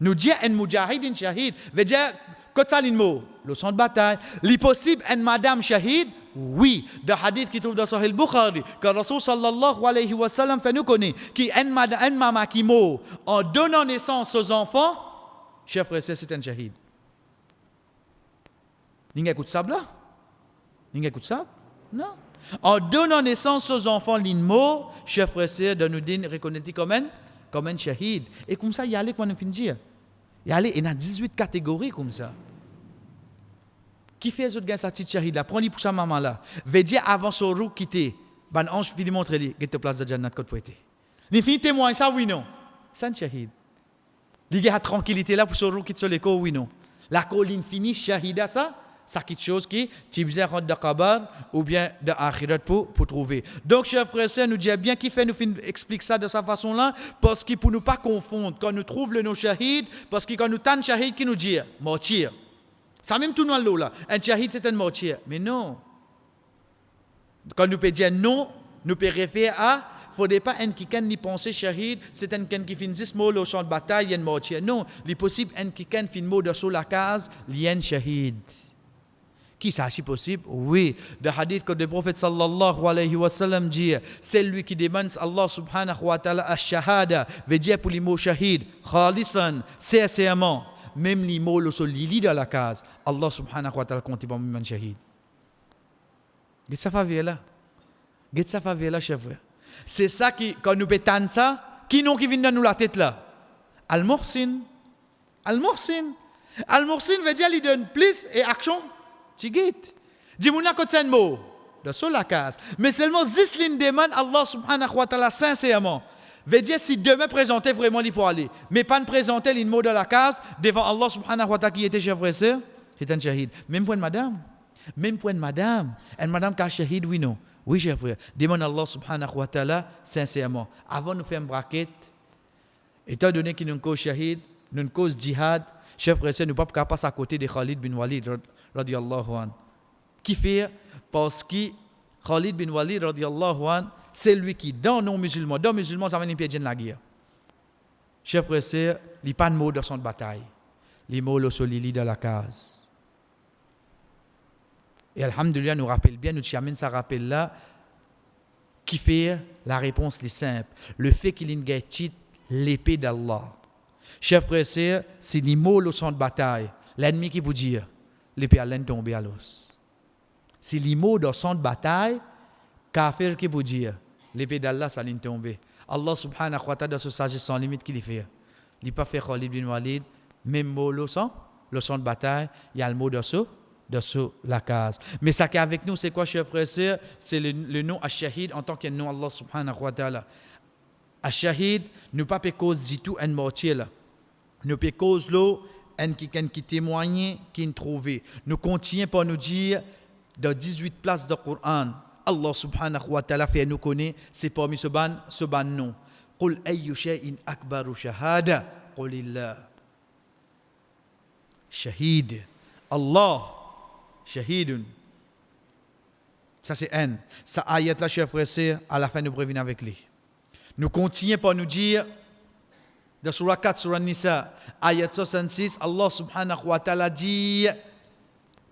Nous dire un mujahid, un shahid. Veut dire, quand ça l'inmol, le champ de bataille. Il est possible, un madame shahid. Oui, dans le hadith qui trouve dans Sahih Bukhari, que Rasul sallallahu alayhi wa sallam fait nous connaître qu'un maman qui meurt en donnant naissance aux enfants, chers frères et sœurs, c'est un shahid. Vous écoutez ça là? Vous écoutez ça? Non. En donnant naissance aux enfants, l'inmo, chers frères et sœurs, de nous dire reconnaître comme un shahid. Et comme ça, il y a allé, comment nous finit dire? Il y a allé, il y a 18 catégories comme ça. Qui fait ce gain sa petite shahid là? Prenez pour sa maman là. Veut dire avant son roux quitter, ban ange finit montrer lui, get place de Jannat côté poété. Il finit témoin ça oui non. C'est un shahid. Il y a tranquillité là pour ce roux quitte sur l'écho oui non. La colline finie shahida ça quelque chose qui tibzer rentre de kabar ou bien de akhirat pour trouver. Donc chers frères et sœurs, nous dit bien qui fait nous explique ça de sa façon là parce qu'il pour nous pas confondre quand nous trouve le nom shahid parce que quand nous tente shahid qui nous dit mentir. Ça même tout dans l'eau là. Un shahid c'est un martyr. Mais non. Quand nous peut dire non, nous peut référer à il ne faudrait pas un qui ni penser shahid, c'est un qui finit 10 mots au champ de bataille, il y a un martyr. Non, il est possible un qui finit mot de sur la case, il y a un shahid. Qui ça c'est possible? Oui. Le hadith que le prophète sallallahu alayhi wa sallam dit, c'est lui qui demande Allah subhanahu wa ta'ala ash-shahada, veut dire pour les mots shahid, khalisan, sincèrement. Même les mots sur l'île de la case, Allah subhanahu wa ta'ala compte pour moi shahid. Qu'est-ce que ça fait là? Qu'est-ce que ça fait là, chef frère? C'est ça qui, quand nous pétons ça, qui nous qui vient dans nous la tête là? Al-Muhsin. Al-Muhsin. Al-Muhsin veut dire qu'il donne plus et action. Tu guides. Dis-moi quand c'est un mot. De sur la case. Mais seulement 10 lignes demande Allah subhanahu wa ta'ala sincèrement. Veut dire si demain présenter vraiment il pour aller. Mais pas ne présenter les mots de la case devant Allah subhanahu wa ta'ala qui était chef frère, c'est un shahid. Même point de madame. Même point de madame. Une madame qui a shahid, oui non. Oui chef frère. Demande Allah subhanahu wa ta'ala sincèrement. Avant de faire une braquette, étant donné qu'il y a une cause shahid, une cause djihad, chef frère, nous ne pouvons pas passer à côté de Khalid bin Walid radiyallahu anhu. Qui fait? Parce que Khalid bin Walid, radiallahu anhu, c'est lui qui, dans musulmans, ça va nous perdre la guerre. Chef frère, il n'y a pas de mots dans son bataille. Les mots, le solili dans la case. Et alhamdulillah, nous rappelle bien, nous chamine ça rappelle là, qui fait la réponse les simple. Le fait qu'il y ait une l'épée d'Allah. Chef frère, c'est les mots au son de bataille. L'ennemi qui vous dit, l'épée à l'en tomber à l'os. C'est les mots dans son de bataille, kafir qui vous dit, l'épée d'Allah, ça l'en tomber. Allah subhanahu wa ta'ala, dans ce sagesse sans limite qu'il fait. Il n'a pas fait Khalid bin Walid, même mot le son de bataille, il y a le mot dans la case. Mais ça qui est avec nous, c'est quoi, chers frères et sœurs? C'est le nom Ash-Shahid en tant que nom Allah subhanahu wa ta'ala. Ash-Shahid, nous pas cause du tout un mortier là. Nous pas cause l'eau, un qui témoigne, qui trouvé. Nous continuons par nous dire, dans 18 places du Coran, Allah subhanahu wa ta'ala fait nous connaître, c'est parmi ce ban nom. Qul ayyu shay'in akbaru shahada, qulillah. Shahid. Allah. Shahidun. Ça c'est un. Ça ayat là, chers frères et sœurs, à la fin nous prévenons avec lui. Nous continuons par nous dire, dans surah 4, surah Nisa, ayat 66, Allah subhanahu wa ta'ala dit,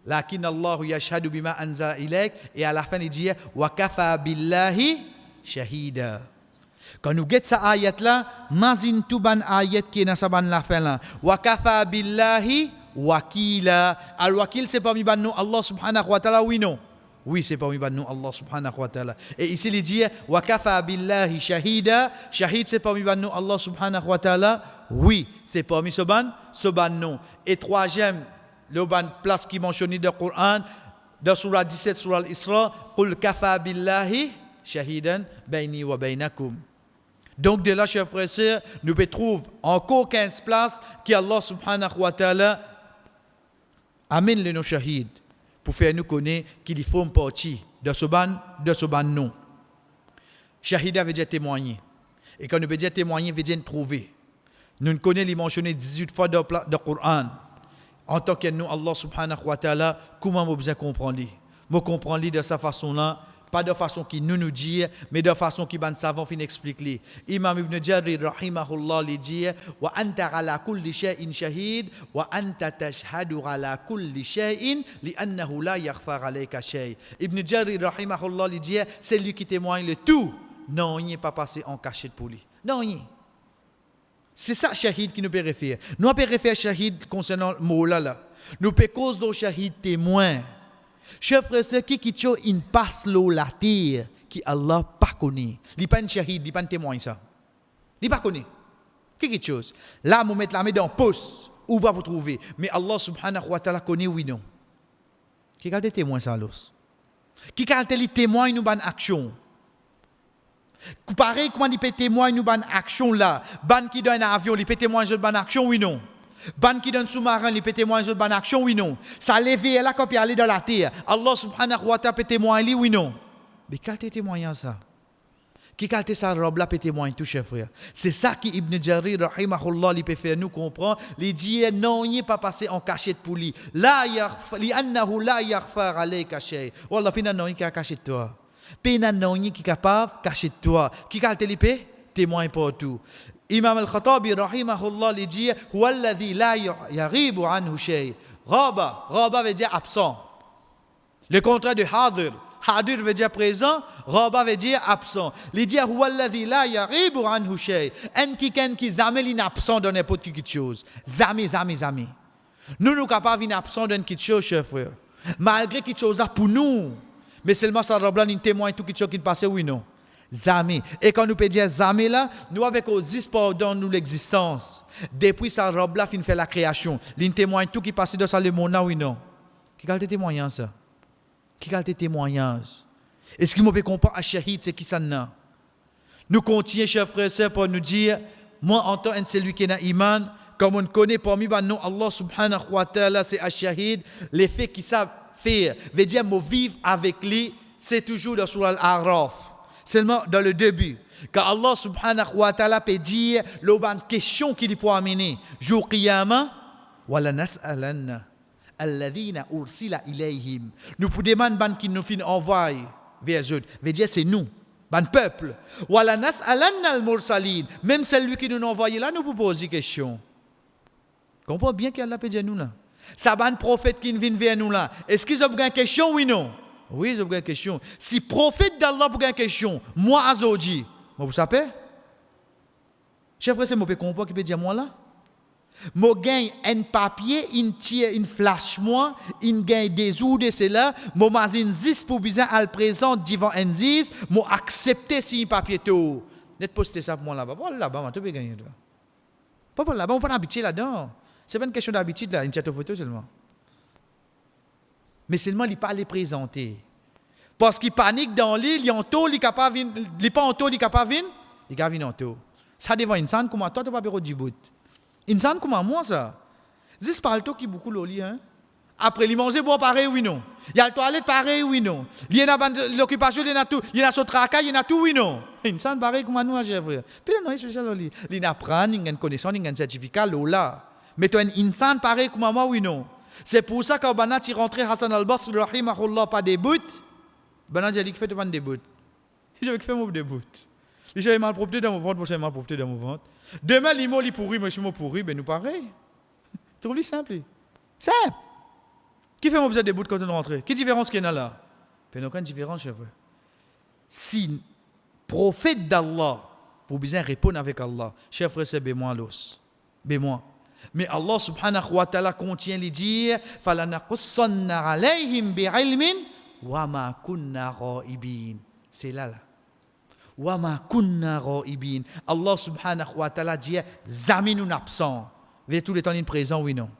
lakin Allah yashhadu bima anzala ilayk, et à la fin il dit, wa kafa billahi shahida. Quand nous guettons cette ayat là, mazin tout ban ayat qui est dans sa ban la fin là, wa kafa billahi wakila. Al-wakil c'est parmi ban nous Allah subhanahu wa ta'ala, oui non? Oui, c'est parmi nous Allah subhanahu wa ta'ala. Et ici il dit wa kafa billahi shahida. Shahid c'est parmi nous Allah subhanahu wa ta'ala. Oui, c'est parmi ce ban non. Et troisième, le ban place qui mentionne dans le Coran, dans surah 17 surah Al-Isra, qul kafa billahi shahidan bayni wa baynakum. Donc de là, chers frères et sœurs, nous pouvons trouver encore 15 places qui Allah subhanahu wa ta'ala amène les nos shahids pour faire nous connaître qu'il faut une partie de ce ban non. Shahida veut dire témoigner. Et quand nous veut dire témoigner, veut dire trouver. Nous connaissons les mentionner 18 fois dans le Coran. En tant que nous, Allah subhanahu wa ta'ala, comment nous besoin comprendre? Nous comprenons de sa façon-là, pas de façon qui nous dit, mais de façon qui ban savant fin explique. Imam Ibn Jarir rahimahullah li dit wa anta ala kulli shay'in shahid wa anta tashhadu ala kulli shay'in li'annahu la yakhfa alayka shay. Ibn Jarir rahimahullah li dit c'est lui qui témoigne le tout. Non, il n'est pas passé en cachette pour lui. Non, il. C'est ça shahid qui nous peut référer. Nous peut référer shahid concernant le mot là. Nous peut cause de shahid témoin. Chers frères et sœurs, qui il passe l'eau la terre qui Allah pas connaît. Il pas un shahid, il pas un témoin ça. Il pas connaît. Qui chose. Là, nous mettons la main dans le poste ou pas pour trouver. Mais Allah subhanahu wa ta'ala connaît oui non. Qui a des témoins ça l'os? Qui a des témoins nous ban action? Pareil comment il peut témoigner nous ban action là. Ban qui donne un avion, il peut témoigner de ban action oui non. Ban qui donne sous-marin, il peut témoigner de ban action oui non. Ça levé là quand il aller dans la terre. Allah subhanahu wa ta'ala peut témoigner oui non. Mais quel témoignage ça? Qui a sa robe là peut témoigner tout chef frère. C'est ça qui Ibn Jarir rahimahullah il peut faire nous comprendre. Il dit non, il n'est pas passé en cachette pour lui. La yakhfa li annahu la yakhfa alayka shay. Wallah pina non qui a caché toi. Pina non qui est capable cacher toi. Qui a te témoin pour tout. Imam al-Khattabi rahimahullah il dit huwa alladhi la yaghibu anhu shay. Ghaba veut dire absent. Le contraire de hadir. Hadir veut dire présent, Raba veut dire absent. Il dit huwa alladhi la yaghibu anhu shay. En qui jamais il absent de n'importe quelque chose. Jamais. Nous capables d'absent de quelque chose, chers frères. Malgré quelque chose là pour nous. Mais seulement ça Raba nous témoigne tout quelque chose qui passe oui non. Jamais. Et quand nous peut dire jamais là, nous avec existe dans nous l'existence. Depuis ça Raba fin fait la création. Il témoigne tout qui passe dans ça le monde là oui non. Qui a le témoignage ça? Qui a des témoignages? Est-ce que vous pouvez comprendre à shahid, c'est qui ça n'a? Nous continuons, chers frères et sœurs, pour nous dire, moi, en tant que celui qui est dans l'iman, comme on connaît parmi nous, Allah subhanahu wa ta'ala, c'est Ash-Shahid, les faits qui savent faire, veut dire, moi, vivre avec lui, c'est toujours dans Surah Al-A'raf, seulement dans le début. Car Allah subhanahu wa ta'ala peut dire, l'autre question qu'il peut amener, jour qiyamah, wala nas'alanna alladhina ursila ilayhim. Nous pour demander ban qui nous fin envoie vers eux. Veut dire c'est nous, ban peuple. Wala nas'alanna al-mursalin. Même celui qui nous envoyé là, nous pour poser question. Comprends bien qu'Allah peut dire nous là. Ça ban prophète qui vient vers nous là. Est-ce qu'ils ont une question oui non? Oui, ils ont une question. Si prophète d'Allah pour une question, moi azodi, moi vous savez? Chef frère, c'est mon comprendre qui peut dire moi là. Moi gagne un papier, une flash moi, une gagne des ou de cela, moi mazine 10 pour bien à le présenter devant un 10, moi accepter si un papier tout. Net poster ça pour moi là-bas. Voilà là-bas, tu peux gagner toi. Pas là-bas, on pas habitué là-dedans. C'est pas une question d'habitude là, une photo seulement. Mais seulement il pas les présenter. Parce qu'il panique dans l'île, il en tôt, il capable il pas en tôt, il capable il capable en tôt. Ça devant insan comme toi tu pas bureau du bout. Insan comme moi ça. Dis pas le tôt qui beaucoup l'oli hein. Après il manger boire pareil oui non. Il y a le toilette pareil oui non. Il y a l'occupation il y a tout, il y a son travail, il y a tout oui non. Insan pareil comme nous frère. Puis non spécial l'oli. Il n'apprend, il a une connaissance, il a un certificat là. Mais toi un insan pareil comme moi oui non. C'est pour ça quand Banat il rentrait Hassan al-Basri rahimahullah pas des bouts. Banat dit qu'il fait devant des bouts. Je vais faire mon début. J'avais mal propreté dans mon ventre, moi j'avais mal propreté dans mon ventre. Demain, l'imo li pourri, moi je suis pourri, ben nous pareil. Trop simple. Simple. Qui fait mon besoin des bouts quand on rentre? Quelle différence qu'il y a là? Ben aucune différence, chef. Si prophète d'Allah, pour bien répondre avec Allah, chef frère, c'est bémoin l'os. Bémoin. Mais Allah subhanahu wa ta'ala contient les dire falanaqussanna alayhim bi'ilmin wa ma kunna ghaibin. C'est là. Wa ma kunna ghaibin. Allah subhanahu wa ta'ala dit zami nous absent. Veut tous les temps in présent oui non.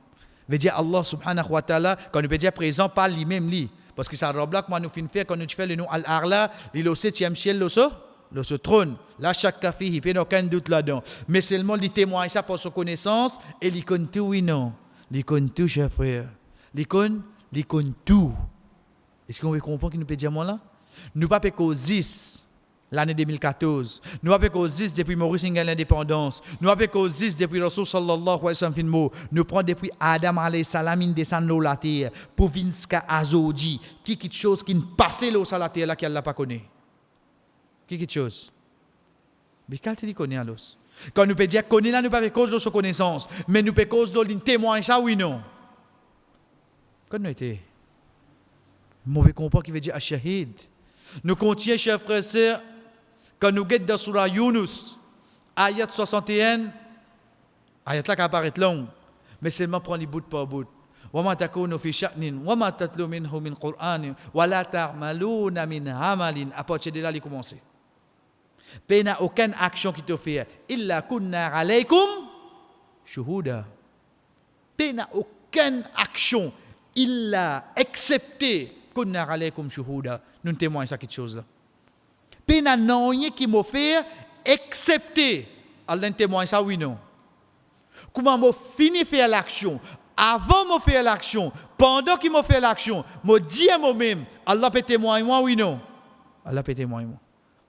Veut dire Allah subhanahu wa ta'ala quand nous veut dire présent pas lui-même lui parce que ça robe là comment nous fin faire quand nous fait le nom al-arla, il au 7e ciel le ce trône. Là chaque café il n'y a aucun doute là-dedans. Mais seulement il témoigne ça pour sa connaissance et il connaît tout oui non. Il connaît tout cher frère. Il connaît tout. Est-ce qu'on veut comprendre qu'il nous peut dire moi là? Nous pas qu'aux 10 l'année 2014. Nous avons qu'aux 10 depuis Maurice Ingal l'indépendance. Nous avons qu'aux 10 depuis Rasul sallallahu alayhi wa sallam. Nous prenons depuis Adam alayhi salam in descend l'eau la terre pour vinska azodi qui quelque chose qui ne passe l'eau sur la terre là qu'elle l'a pas connaît. Qui quelque chose. Mais quand tu dis connaît alors. Quand nous peut dire connaît là nous pas cause de sa connaissance, mais nous peut cause de témoin ça oui non. Quand nous était mauvais comprendre qui veut dire ashahid. Nous continuons chers frères et sœurs quand nous guettons dans Surah Yunus, ayat 61, ayat là qui apparaît long, mais seulement prendre les bouts par bout. وَمَا تَكُونُ فِي شَأْنٍ وَمَا تَتْلُو مِنْهُ مِنْ قُرْآنٍ وَلَا تَعْمَلُونَ مِنْ عَمَلٍ. À partir de là, il commence. Il n'y a aucune action qui te fait. إِلَّا كُنَّا عَلَيْكُمْ شُهُودًا. Il n'y a aucune action, illa excepté كُنَّا عَلَيْكُمْ شُهُودًا. Nous témoignons ça quelque chose là. Il n'y a rien qui m'a fait excepté. Allah témoigne ça oui non. Comment m'a fini faire l'action? Avant m'a faire l'action, pendant qu'il m'a fait l'action, m'a dit à moi-même, Allah peut témoigner moi oui non. Allah peut témoigner moi.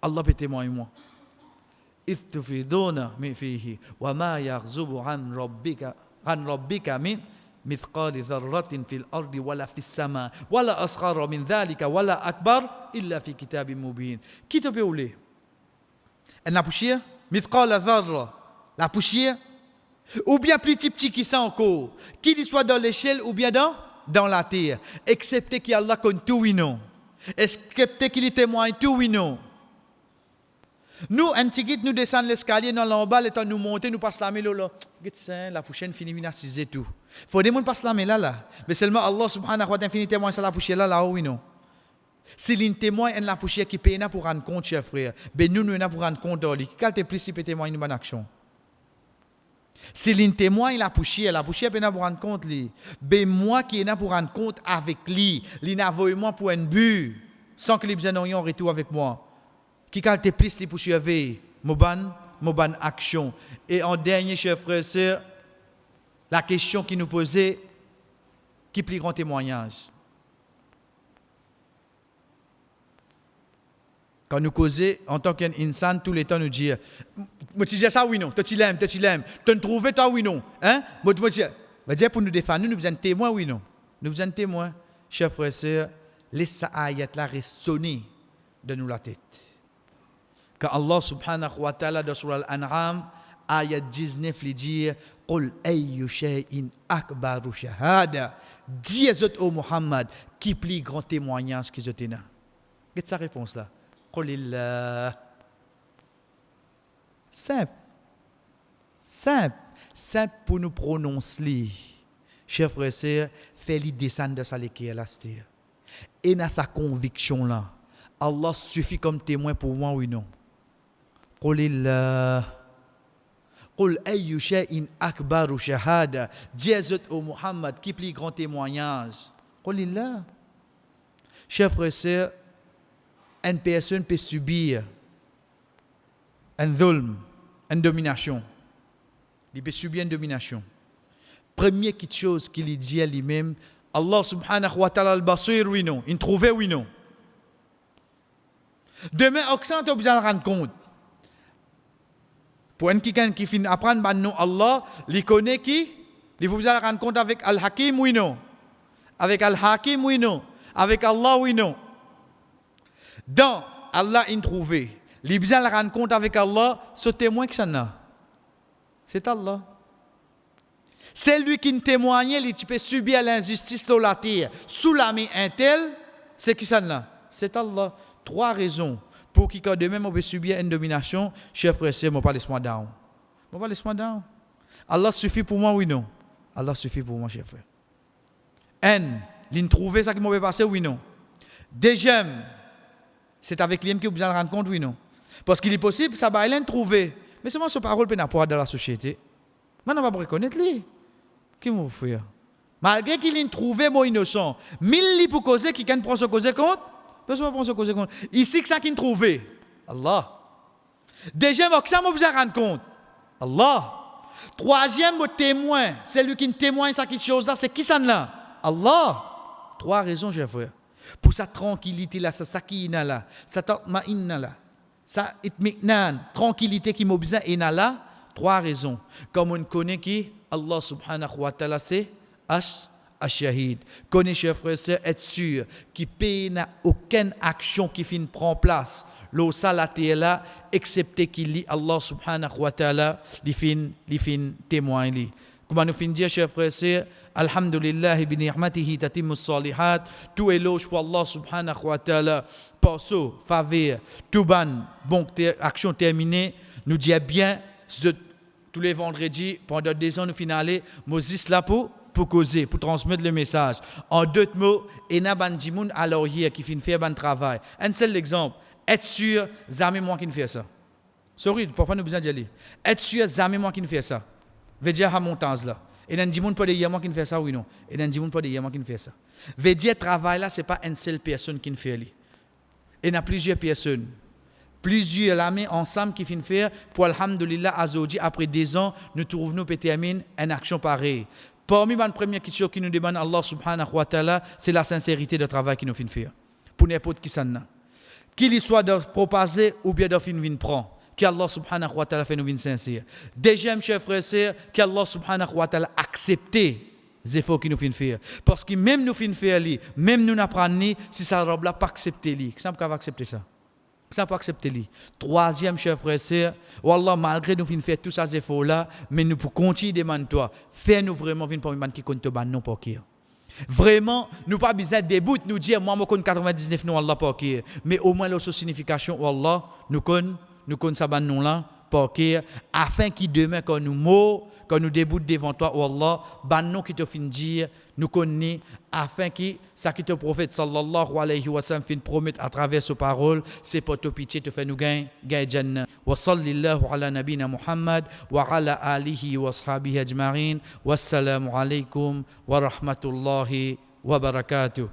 Allah peut témoigner moi. إِذْ تُفِيضُونَ مِنْ فِيهِ وَمَا يَغْزُبُ عَنْ رَبِّكَ مِنْ مثقال ذرة في الأرض ولا في السماء ولا أصغر من ذلك ولا أكبر إلا في كتاب مبين. Qui te peut ouler? La poussière? مثقال ذرة. La poussière? Ou bien plus petit qui ça encore? Qui soit dans l'échelle ou bien dans la terre? Excepté qu'Allah connaît tout oui non. Excepté qu'il témoigne tout oui non. Nous, un petit nous descendons l'escalier dans l'en-bas, le temps nous monter, nous passons la mélo là. La prochaine finit à 6 et tout. Il faut des gens passer la mélo là. Mais seulement Allah subhanahu wa ta'ala finit témoin sur la poussière là, oui non. Si l'un témoigne en la poussière qui paye pour rendre compte, cher frère, ben nous sommes pour rendre compte de lui. Quand tu plus, tu peux témoigner une bonne action. Si l'un témoigne la poussière peut pour rendre compte lui. Ben moi qui est là pour rendre compte avec lui, l'un envoie moi pour un but, sans que les besoins n'aient un retour avec moi. Qui quand tu plus, les poussières veillent, mon bonne action. Et en dernier, chers frères et sœurs, la question qui nous posait, qui plus grand témoignage? Quand nous causons, en tant qu'insan, tout le temps nous dire, moi tu dis ça oui non, toi tu l'aimes, tu trouves toi oui non, hein? Moi dire pour nous défendre, nous besoin de témoins oui non. nous vous êtes témoins, chers frères et sœurs, laissez cette ayat-là résonner de nous la tête. Quand Allah subhanahu wa ta'ala dans Surah Al-An'am, ayat 19, il dit Qul ayyu shay'in akbaru shahada. Dis au Muhammad, qui plus grand témoignage qu'ils ont là. Qu'est-ce sa réponse là? Qulillah. Simple. Simple pour nous prononcer. Chers frères et sœurs, fais-lui descendre de sa l'équerre là. Et dans sa conviction là, Allah suffit comme témoin pour moi, oui non. Qulillah. Qul ayyu shay'in akbaru shahada. Dis au Muhammad, qui plus grand témoignage. Qulillah. Chers frères et sœurs, une personne peut subir un dhulm, une domination. Il peut subir une domination. Première chose qu'il dit à lui-même, Allah subhanahu wa ta'ala al-basir, oui non. Il trouvait, oui non. Demain, Occident, tu as besoin de rendre compte. Pour un qui finit apprendre le nom Allah, il connaît qui? Il faut besoin de rendre compte avec Al-Hakim, oui non. Avec Al-Hakim, oui non. Avec Allah, oui non. Donc, Allah il trouvé. Il besoin de rendre compte avec Allah, ce témoin que ça n'a. C'est Allah. C'est lui qui témoigne, il peut subir l'injustice de la terre. Sous la main intel, c'est qui ça n'a? C'est Allah. 3 raisons pour qui quand demain on peut subir une domination, chers frères et sœurs, pas laisse-moi down. Pas laisse-moi down. Allah suffit pour moi, oui non. Allah suffit pour moi, chers frères. Il trouvé ça qui m'a passé, oui non. Deuxième, c'est avec lui que vous allez rendre compte, oui non. Parce qu'il est possible, ça va l'en trouver. Mais seulement ce parole peut n'importe dans la société. Maintenant, on va reconnaître lui. Qui m'a fait? Malgré qu'il ait trouvé mon innocent, 1000 pour causer, qui prend se causer compte? Personne ne prend se causer compte. Ici, que ça qu'il trouvé? Allah. Deuxième, que ça vous allez rendre compte? Allah. Troisième, témoin. C'est lui qui témoigne ça quelque chose là, c'est qui ça là? Allah. 3 raisons, chers frères. Pour sa tranquillité là, sa sakina là, sa tatma'inna là, sa itmi'nan, tranquillité qui m'a besoin et là, 3 raisons. Comme on connaît qui Allah subhanahu wa ta'ala c'est Ash-Shahid. Connaît, chers frères et sœurs, être sûr qu'il n'a aucune action qui finit prend place. L'eau salatée là, excepté qu'il lit Allah subhanahu wa ta'ala, il fin témoin. Comment nous finissons dire, chers frères et sœurs, Alhamdulillah bi ni'matihi tatimmus salihat, tout éloge pour Allah subhanahu wa ta'ala, par so, faveur, tout ban, bon, action terminée, nous dit bien, tous les vendredis, pendant 2 ans, nous finalons, Moses là pour causer, pour transmettre le message. En 2 mots, il y a des gens à l'oreille qui finissent faire un travail. Un seul exemple, être sûr, jamais moi qui ne fais ça. Sorry, parfois nous besoin d'y aller. Être sûr, jamais moi qui ne fais ça. Veut dire à montage là. Et dans 10 gens pas de moi qui ne fait ça, oui non. Et dans 10 gens pas de moi qui ne fait ça. Veut dire travail là, c'est pas une seule personne qui ne fait ça. Il y a plusieurs personnes. Plusieurs l'année ensemble qui finissent faire pour alhamdulillah azodi après 2 ans nous trouvons nous terminer une action pareille. Parmi les premières questions qui nous demande Allah subhanahu wa ta'ala, c'est la sincérité de travail qui nous finit faire. Pour n'importe qui ça n'a. Qu'il soit de proposer ou bien de finir prendre. Qu'Allah subhanahu wa ta'ala fait nous venir sincères. Deuxième, chers frères et sœurs, qu'Allah subhanahu wa ta'ala accepte les efforts qui nous font faire. Parce que même nous font faire, même nous n'apprenons si ça ne pas accepter, ça ne peut pas accepter ça. Ça ne peut pas accepter. Troisième, chers frères et sœurs, Wallah, malgré nous faire tous ces efforts-là, mais nous pouvons continuer de demander toi, fais-nous vraiment venir pour une qui compte ban non pas qui. Vraiment, nous pas besoin de début nous dire moi je connais 99 non Allah pas qui, mais au moins la signification Wallah, nous connaissons ça ban non là pas qui afin qu'il demain quand nous mots quand nous débute devant toi Wallah, ban non qui te fin dire nous connaissons afin que ça qui te prophète sallallahu alayhi wa sallam fin promettre à travers sa parole, c'est pour te pitié te faire nous gagner Jannah. Wa sallallahu ala nabina Muhammad wa ala alihi wa ashabihi ajma'in. Wassalamu alaykum wa rahmatullahi wa barakatuh.